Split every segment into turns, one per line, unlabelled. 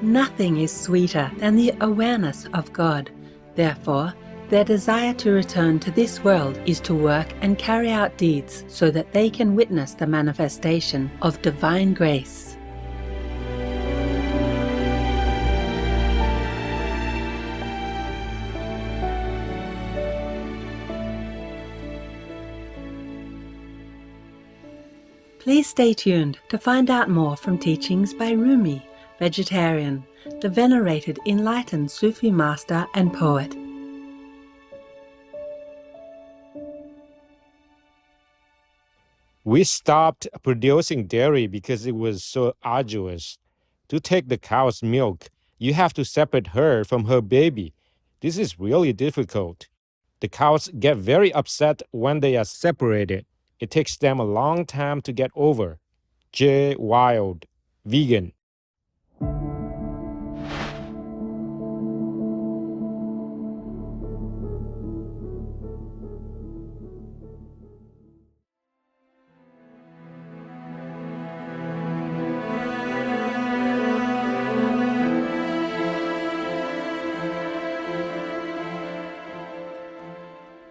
Nothing is sweeter than the awareness of God. Therefore, their desire to return to this world is to work and carry out deeds so that they can witness the manifestation of divine grace. Please stay tuned to find out more from teachings by Rumi, vegetarian, the venerated enlightened Sufi master and poet.
We stopped producing dairy because it was so arduous. To take the cow's milk, you have to separate her from her baby. This is really difficult. The cows get very upset when they are separated. It takes them a long time to get over. J. Wild, vegan.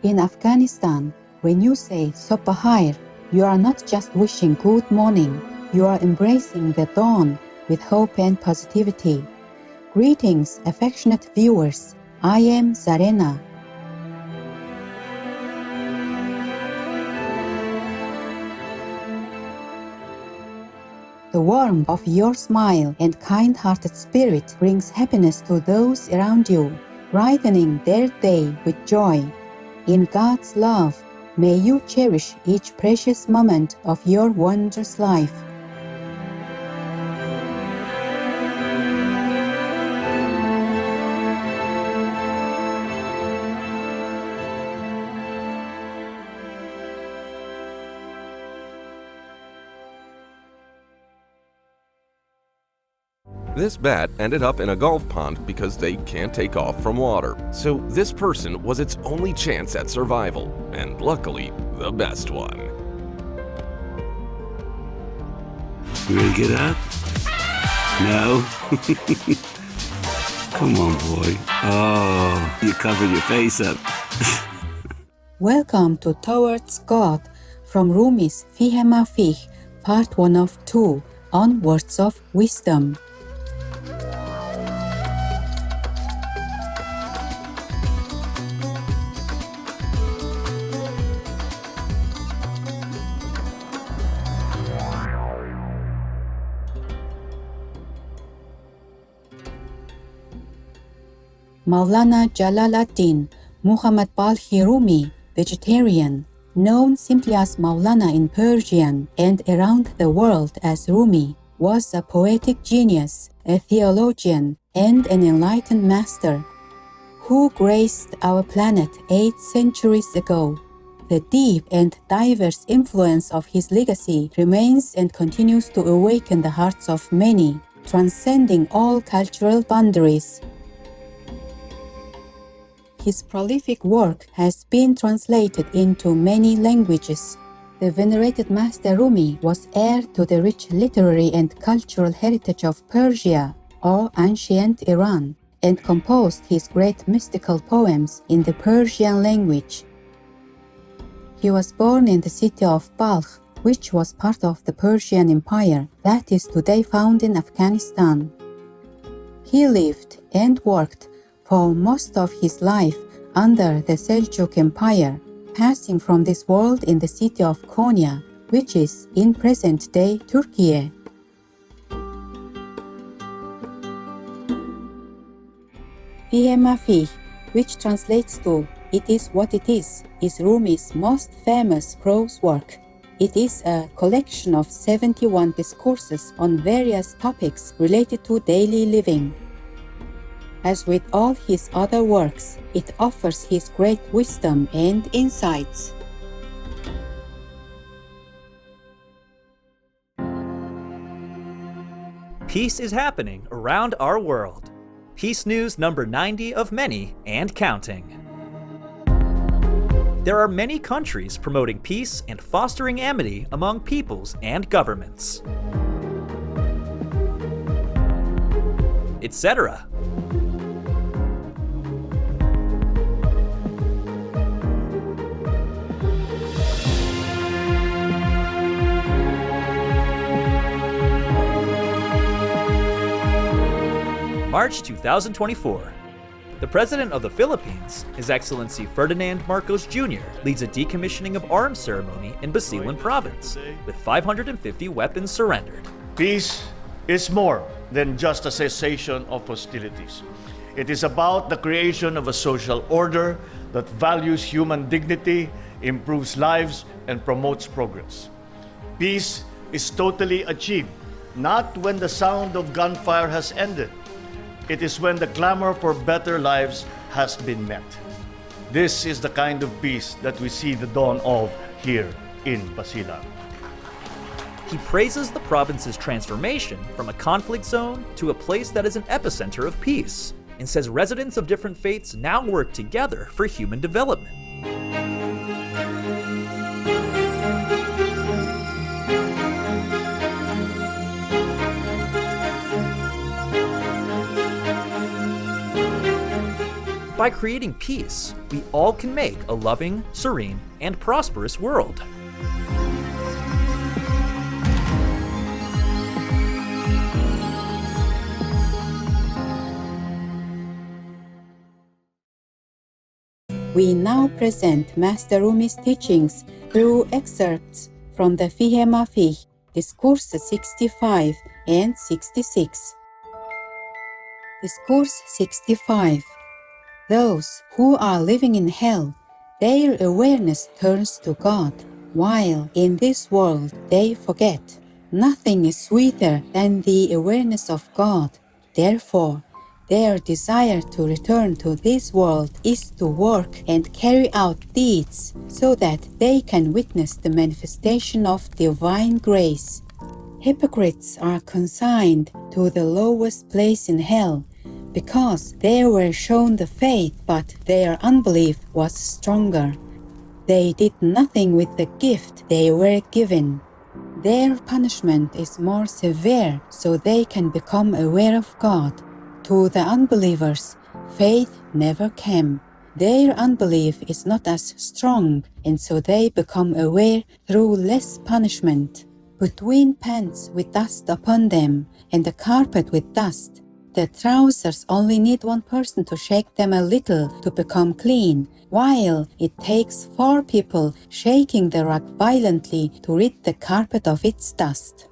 In Afghanistan, when you say Sobahir, you are not just wishing good morning, you are embracing the dawn with hope and positivity. Greetings, affectionate viewers. I am Zarena. The warmth of your smile and kind-hearted spirit brings happiness to those around you, brightening their day with joy. In God's love, may you cherish each precious moment of your wondrous life.
This bat ended up in a golf pond because they can't take off from water. So this person was its only chance at survival, and luckily, the best one.
You ready to get up? No? Come on, boy. Oh, you covered your face up.
Welcome to Towards God from Rumi's Fihi Ma Fihi, part 1 of 2, on Words of Wisdom. Maulana Jalaluddin Muhammad Balhi Rumi, vegetarian, known simply as Maulana in Persian and around the world as Rumi, was a poetic genius, a theologian, and an enlightened master who graced our planet 8 centuries ago. The deep and diverse influence of his legacy remains and continues to awaken the hearts of many, transcending all cultural boundaries. His prolific work has been translated into many languages. The venerated Master Rumi was heir to the rich literary and cultural heritage of Persia, or ancient Iran, and composed his great mystical poems in the Persian language. He was born in the city of Balkh, which was part of the Persian Empire that is today found in Afghanistan. He lived and worked for most of his life under the Seljuk Empire, passing from this world in the city of Konya, which is in present-day Turkey. Fihi Ma Fihi, which translates to "It is what it is Rumi's most famous prose work. It is a collection of 71 discourses on various topics related to daily living. As with all his other works, it offers his great wisdom and insights.
Peace is happening around our world. Peace News number 90 of many and counting. There are many countries promoting peace and fostering amity among peoples and governments. etc. March 2024. The President of the Philippines, His Excellency Ferdinand Marcos Jr., leads a decommissioning of arms ceremony in Basilan Province, with 550 weapons surrendered.
Peace is more than just a cessation of hostilities. It is about the creation of a social order that values human dignity, improves lives, and promotes progress. Peace is totally achieved, not when the sound of gunfire has ended. It is when the clamor for better lives has been met. This is the kind of peace that we see the dawn of here in Basilan.
He praises the province's transformation from a conflict zone to a place that is an epicenter of peace, and says residents of different faiths now work together for human development. By creating peace, we all can make a loving, serene, and prosperous world.
We now present Master Rumi's teachings through excerpts from the Fihi Ma Fihi, Discourses 65 and 66. Discourse 65. Those who are living in hell, their awareness turns to God, while in this world they forget. Nothing is sweeter than the awareness of God. Therefore, their desire to return to this world is to work and carry out deeds so that they can witness the manifestation of divine grace. Hypocrites are consigned to the lowest place in hell, because they were shown the faith, but their unbelief was stronger. They did nothing with the gift they were given. Their punishment is more severe, so they can become aware of God. To the unbelievers, faith never came. Their unbelief is not as strong, and so they become aware through less punishment. Between pants with dust upon them and a carpet with dust, the trousers only need one person to shake them a little to become clean, while it takes 4 people shaking the rug violently to rid the carpet of its dust.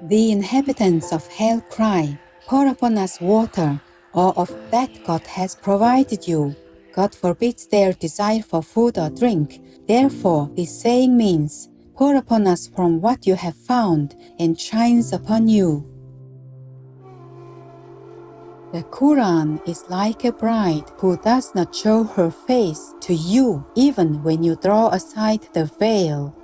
The inhabitants of hell cry, "Pour upon us water, or of that God has provided you." God forbids their desire for food or drink. Therefore, this saying means, "Pour upon us from what you have found, and shines upon you." The Quran is like a bride who does not show her face to you even when you draw aside the veil.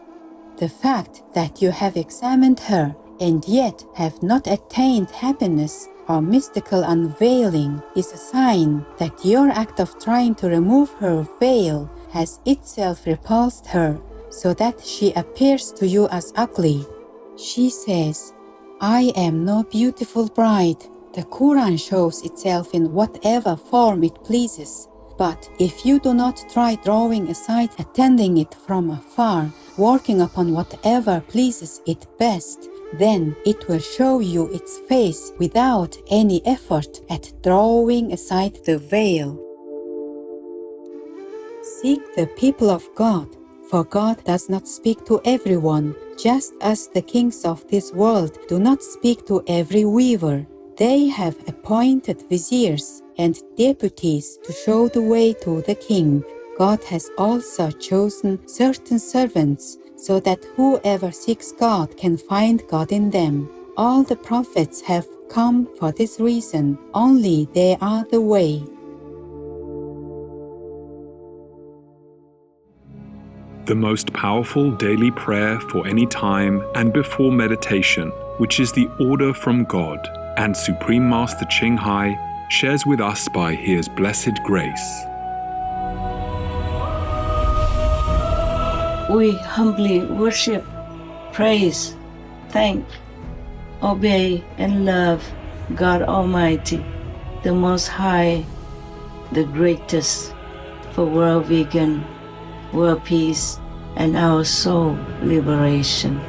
The fact that you have examined her and yet have not attained happiness or mystical unveiling is a sign that your act of trying to remove her veil has itself repulsed her, so that she appears to you as ugly. She says, "I am no beautiful bride." The Quran shows itself in whatever form it pleases. But if you do not try drawing aside, attending it from afar, working upon whatever pleases it best, then it will show you its face without any effort at drawing aside the veil. Seek the people of God, for God does not speak to everyone, just as the kings of this world do not speak to every weaver. They have appointed viziers and deputies to show the way to the king. God has also chosen certain servants so that whoever seeks God can find God in them. All the prophets have come for this reason. Only they are the way.
The most powerful daily prayer for any time and before meditation, which is the order from God, and Supreme Master Ching Hai shares with us by His blessed grace.
We humbly worship, praise, thank, obey, and love
God Almighty, the Most High, the greatest, for world vegan, world peace, and our soul liberation.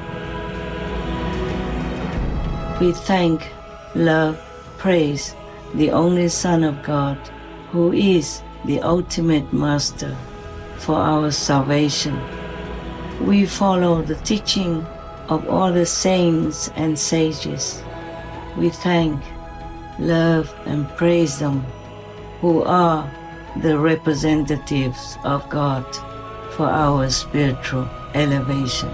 We thank, love, praise the only Son of God, who is the ultimate Master for our salvation. We follow the teaching of all the saints and sages. We thank, love, and praise them, who are the representatives of God for our spiritual elevation.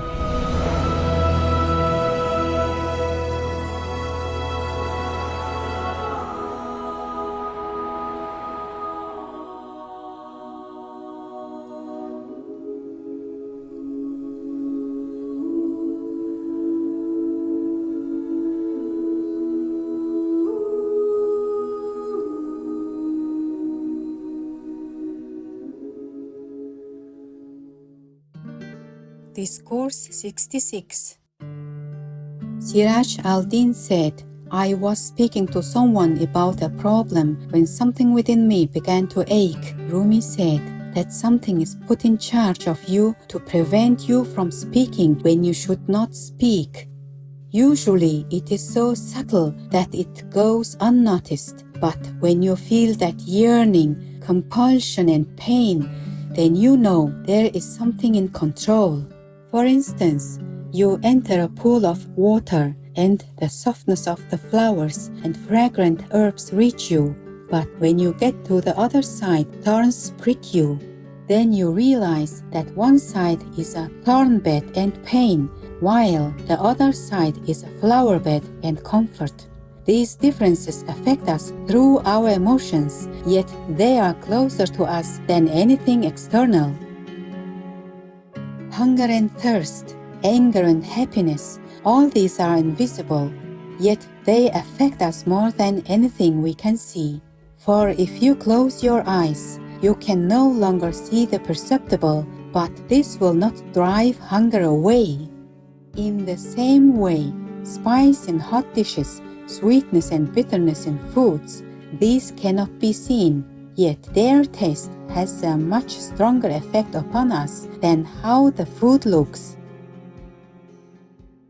Discourse 66. Siraj al-Din said, I was speaking to someone about a problem when something within me began to ache. Rumi said that something is put in charge of you to prevent you from speaking when you should not speak. Usually it is so subtle that it goes unnoticed, but when you feel that yearning, compulsion and pain, then you know there is something in control. For instance, you enter a pool of water and the softness of the flowers and fragrant herbs reach you. But when you get to the other side, thorns prick you. Then you realize that one side is a thorn bed and pain, while the other side is a flower bed and comfort. These differences affect us through our emotions, yet they are closer to us than anything external. Hunger and thirst, anger and happiness, all these are invisible, yet they affect us more than anything we can see. For if you close your eyes, you can no longer see the perceptible, but this will not drive hunger away. In the same way, spice in hot dishes, sweetness and bitterness in foods, these cannot be seen, yet their taste has a much stronger effect upon us than how the food looks.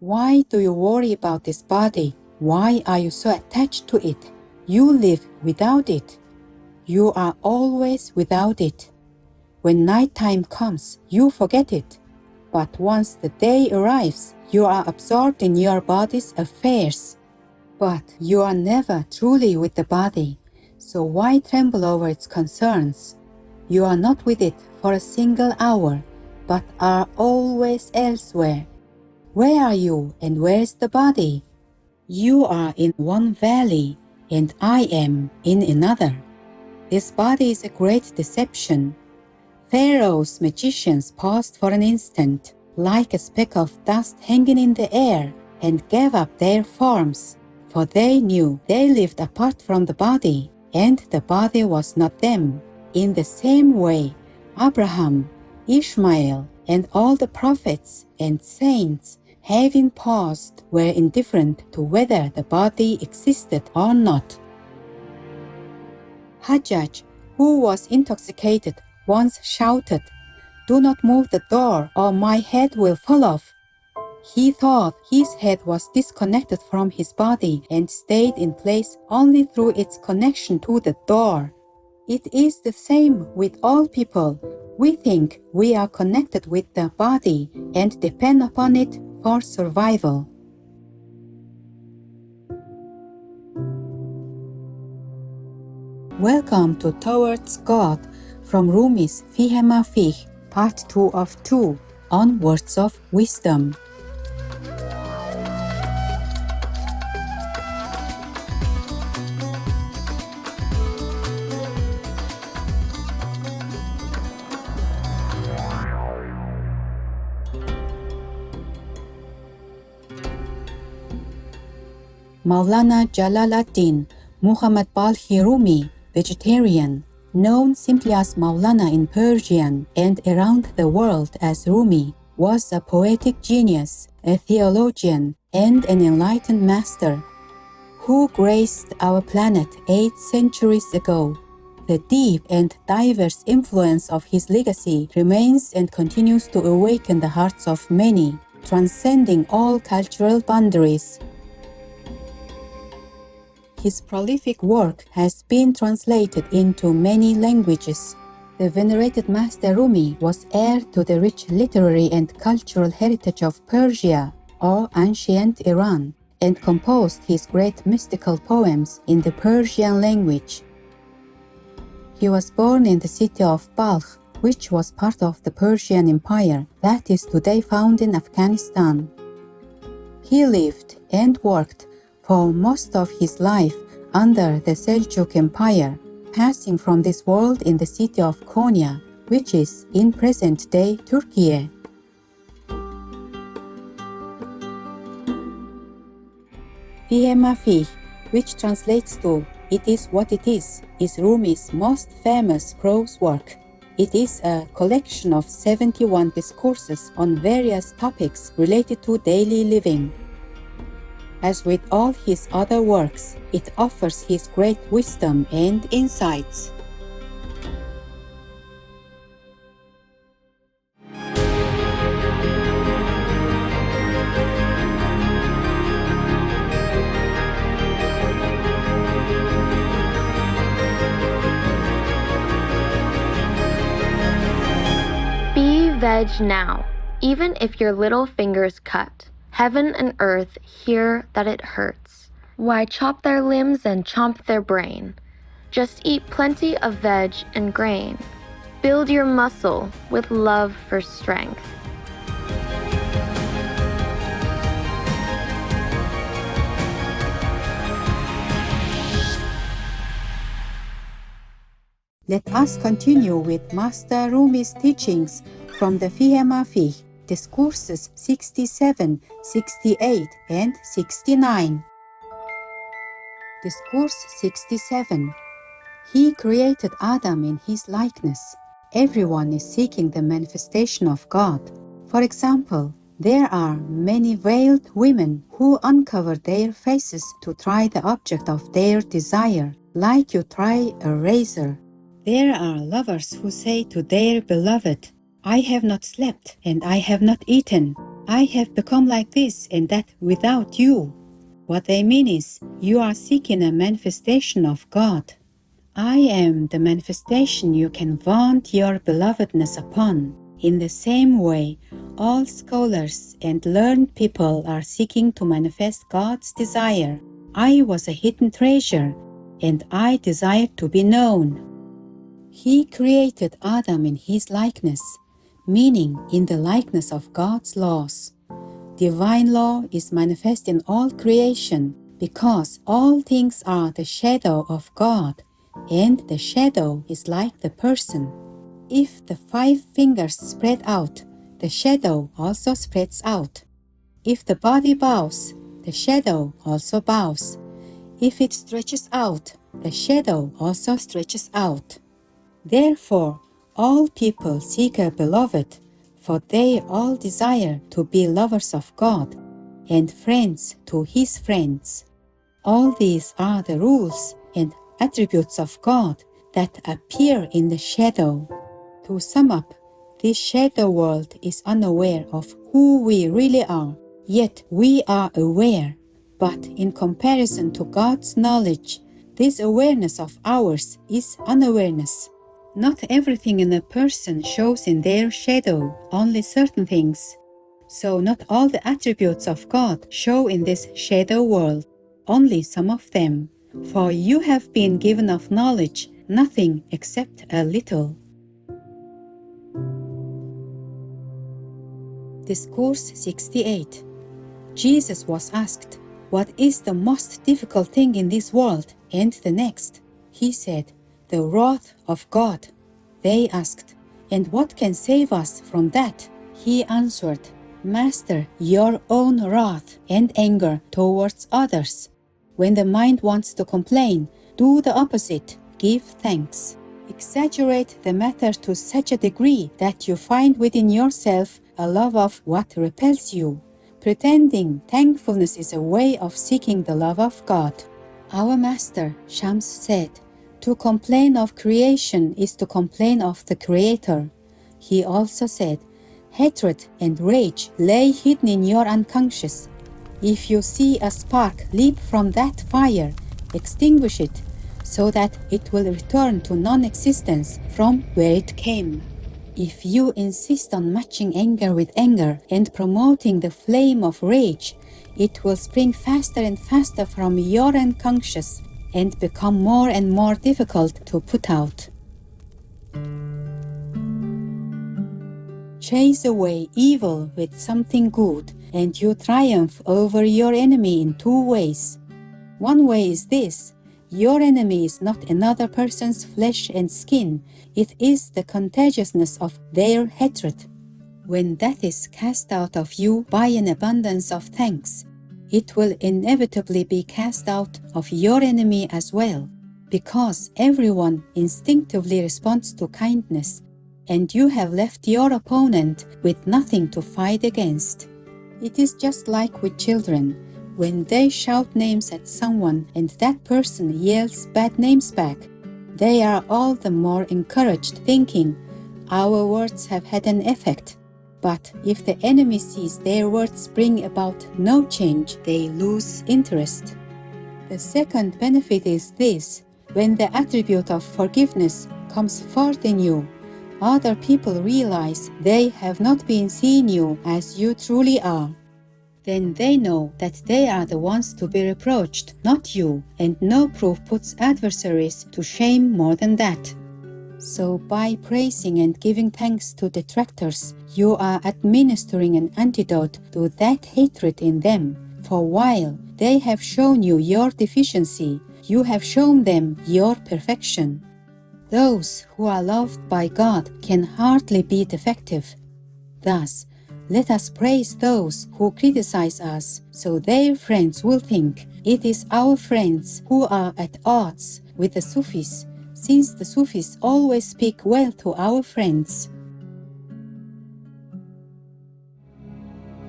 Why do you worry about this body? Why are you so attached to it? You live without it. You are always without it. When nighttime comes, you forget it. But once the day arrives, you are absorbed in your body's affairs. But you are never truly with the body, so why tremble over its concerns? You are not with it for a single hour, but are always elsewhere. Where are you and where is the body? You are in one valley, and I am in another. This body is a great deception. Pharaoh's magicians paused for an instant, like a speck of dust hanging in the air, and gave up their forms, for they knew they lived apart from the body, and the body was not them. In the same way, Abraham, Ishmael, and all the prophets and saints, having paused, were indifferent to whether the body existed or not. Hajjaj, who was intoxicated, once shouted, "Do not move the door or my head will fall off." He thought his head was disconnected from his body and stayed in place only through its connection to the door. It is the same with all people. We think we are connected with the body and depend upon it for survival. Welcome to Towards God from Rumi's Fihi Ma Fihi, Part 2 of 2, on Words of Wisdom. Maulana Jalaluddin Muhammad Balhi Rumi, vegetarian, known simply as Maulana in Persian and around the world as Rumi, was a poetic genius, a theologian, and an enlightened master who graced our planet 8 centuries ago. The deep and diverse influence of his legacy remains and continues to awaken the hearts of many, transcending all cultural boundaries. His prolific work has been translated into many languages. The venerated Master Rumi was heir to the rich literary and cultural heritage of Persia, or ancient Iran, and composed his great mystical poems in the Persian language. He was born in the city of Balkh, which was part of the Persian Empire that is today found in Afghanistan. He lived and worked for most of his life under the Seljuk Empire, passing from this world in the city of Konya, which is in present-day Turkey. Fihi Ma Fihi, which translates to "It is what it is Rumi's most famous prose work. It is a collection of 71 discourses on various topics related to daily living. As with all his other works, it offers his great wisdom and insights.
Be veg now, even if your little finger's cut. Heaven and earth hear that it hurts. Why chop their limbs and chomp their brain? Just eat plenty of veg and grain. Build your muscle with love for strength.
Let us continue with Master Rumi's teachings from the Fihi Ma Fihi, Discourses 67, 68, and 69. Discourse 67. He created Adam in his likeness. Everyone is seeking the manifestation of God. For example, there are many veiled women who uncover their faces to try the object of their desire, like you try a razor. There are lovers who say to their beloved, "I have not slept and I have not eaten. I have become like this and that without you." What they mean is, you are seeking a manifestation of God. I am the manifestation you can vaunt your belovedness upon. In the same way, all scholars and learned people are seeking to manifest God's desire. I was a hidden treasure, and I desired to be known. He created Adam in his likeness, meaning in the likeness of God's laws. Divine law is manifest in all creation because all things are the shadow of God, and the shadow is like the person. If the 5 fingers spread out, the shadow also spreads out. If the body bows, the shadow also bows. If it stretches out, the shadow also stretches out. Therefore, all people seek a beloved, for they all desire to be lovers of God and friends to his friends. All these are the rules and attributes of God that appear in the shadow. To sum up, this shadow world is unaware of who we really are, yet we are aware. But in comparison to God's knowledge, this awareness of ours is unawareness. Not everything in a person shows in their shadow, only certain things. So not all the attributes of God show in this shadow world, only some of them. For you have been given of knowledge nothing except a little. Discourse 68. Jesus was asked, "What is the most difficult thing in this world and the next?" He said, "The wrath of God." They asked, "And what can save us from that?" He answered, "Master your own wrath and anger towards others. When the mind wants to complain, do the opposite, give thanks. Exaggerate the matter to such a degree that you find within yourself a love of what repels you. Pretending thankfulness is a way of seeking the love of God. Our master, Shams, said, "To complain of creation is to complain of the Creator." He also said, "Hatred and rage lay hidden in your unconscious. If you see a spark leap from that fire, extinguish it, so that it will return to non-existence from where it came. If you insist on matching anger with anger and promoting the flame of rage, it will spring faster and faster from your unconscious and become more and more difficult to put out." Chase away evil with something good, and you triumph over your enemy in two ways. One way is this: your enemy is not another person's flesh and skin, it is the contagiousness of their hatred. When that is cast out of you by an abundance of thanks, it will inevitably be cast out of your enemy as well, because everyone instinctively responds to kindness, and you have left your opponent with nothing to fight against. It is just like with children. When they shout names at someone and that person yells bad names back, they are all the more encouraged, thinking, "Our words have had an effect." But if the enemy sees their words bring about no change, they lose interest. The second benefit is this: when the attribute of forgiveness comes forth in you, other people realize they have not been seeing you as you truly are. Then they know that they are the ones to be reproached, not you, and no proof puts adversaries to shame more than that. So by praising and giving thanks to detractors, you are administering an antidote to that hatred in them. For while they have shown you your deficiency, you have shown them your perfection. Those who are loved by God can hardly be defective. Thus, let us praise those who criticize us, so their friends will think it is our friends who are at odds with the Sufis, since the Sufis always speak well to our friends.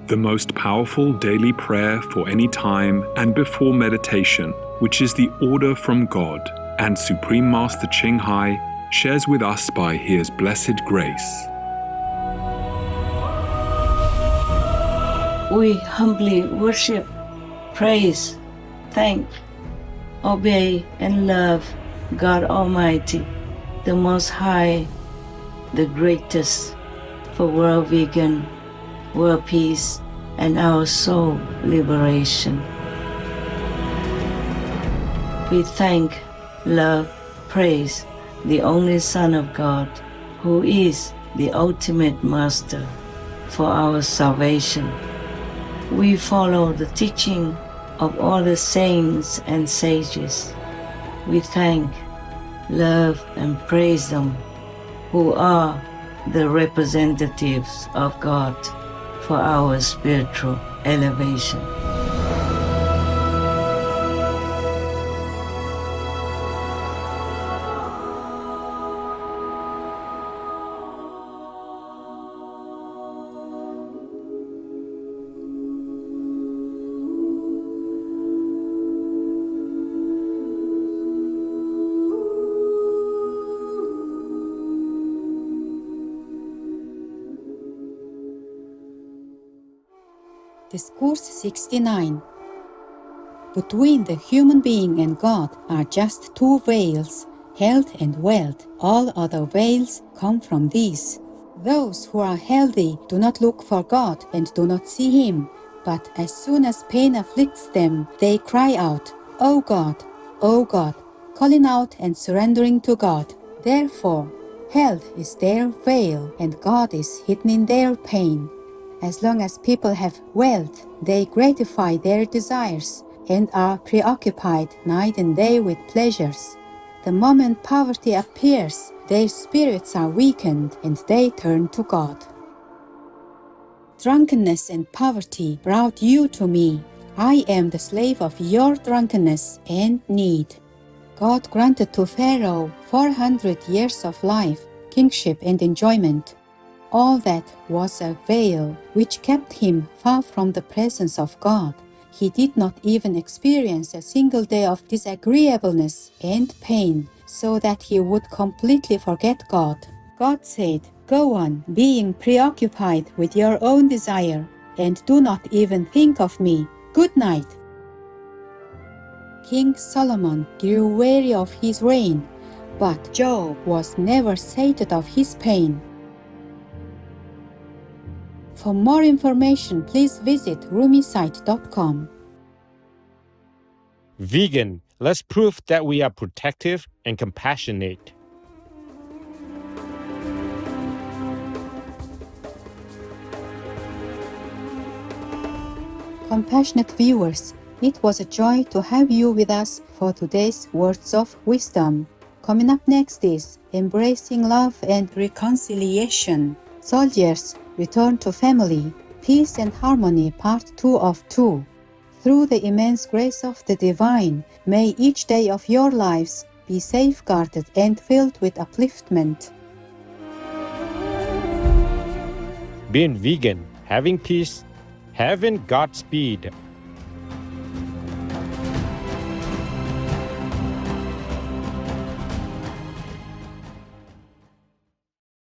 The most powerful daily prayer for any time and before meditation, which is the order from God, and Supreme Master Ching Hai shares with us by His blessed grace.
We humbly worship, praise, thank, obey, and love God Almighty, the Most High, the greatest, for world vegan, world peace, and our soul liberation. We thank, love, praise the only Son of God, who is the ultimate Master for our salvation. We follow the teaching of all the saints and sages. We thank, love, and praise them, who are the representatives of God for our spiritual elevation.
Discourse 69. Between the human being and God are just two veils, health and wealth. All other veils come from these. Those who are healthy do not look for God and do not see Him, but as soon as pain afflicts them, they cry out, "O God, O God," calling out and surrendering to God. Therefore, health is their veil and God is hidden in their pain. As long as people have wealth, they gratify their desires and are preoccupied night and day with pleasures. The moment poverty appears, their spirits are weakened and they turn to God. Drunkenness and poverty brought you to me. I am the slave of your drunkenness and need. God granted to Pharaoh 400 years of life, kingship and enjoyment. All that was a veil which kept him far from the presence of God. He did not even experience a single day of disagreeableness and pain so that he would completely forget God. God said, "Go on being preoccupied with your own desire and do not even think of me. Good night." King Solomon grew weary of his reign, but Job was never sated of his pain. For more information, please visit rumisite.com.
Vegan, let's prove that we are protective and compassionate.
Compassionate viewers, it was a joy to have you with us for today's Words of Wisdom. Coming up next is Embracing Love and Reconciliation. Soldiers, Return to Family, Peace and Harmony, Part 2 of 2. Through the immense grace of the Divine, may each day of your lives be safeguarded and filled with upliftment.
Being vegan, having peace, having Godspeed